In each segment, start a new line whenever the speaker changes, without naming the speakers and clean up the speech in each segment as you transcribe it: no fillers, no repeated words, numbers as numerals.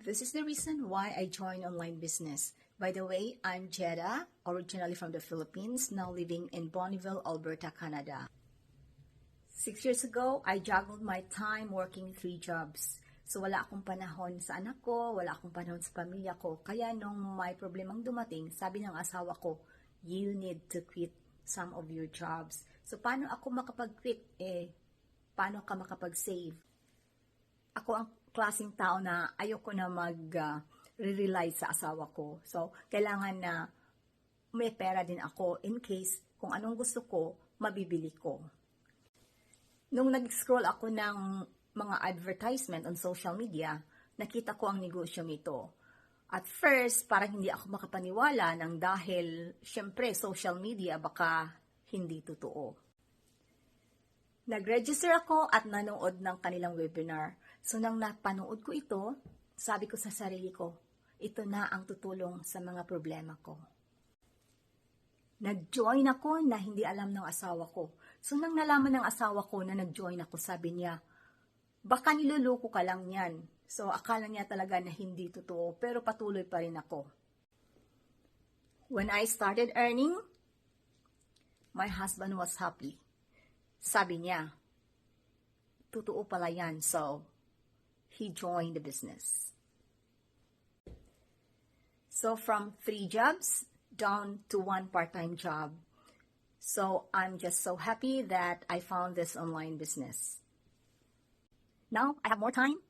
This is the reason why I joined online business. By the way, I'm Jeda, originally from the Philippines, now living in Bonneville, Alberta, Canada. 6 years ago, I juggled my time working 3 jobs. So wala akong panahon sa anak ko, wala akong panahon sa pamilya ko. Kaya nung may problemang dumating, sabi ng asawa ko, you need to quit some of your jobs. So paano ako makapag-quit? Paano ka makapag-save? Ako ang klaseng tao na ayoko na mag-rely sa asawa ko. So, kailangan na may pera din ako in case kung anong gusto ko, mabibili ko. Nung nag-scroll ako ng mga advertisement on social media, nakita ko ang negosyo nito. At first, parang hindi ako makapaniwala nang dahil, syempre, social media baka hindi totoo. Nag-register ako at nanood ng kanilang webinar. So nang napanood ko ito, sabi ko sa sarili ko, ito na ang tutulong sa mga problema ko. Nag-join ako na hindi alam ng asawa ko. So nang nalaman ng asawa ko na nag-join ako, sabi niya, baka niloloko ka lang yan. So akala niya talaga na hindi totoo, pero patuloy pa rin ako. When I started earning, my husband was happy. Sabi niya, totoo pala yan, so he joined the business. So from 3 jobs down to 1 part-time job. So I'm just so happy that I found this online business. Now I have more time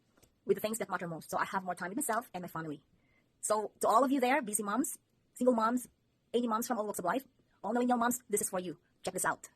with the things that matter most. So I have more time with myself and my family. So to all of you there, busy moms, single moms, 80 moms from all walks of life, all millennial moms, this is for you. Check this out.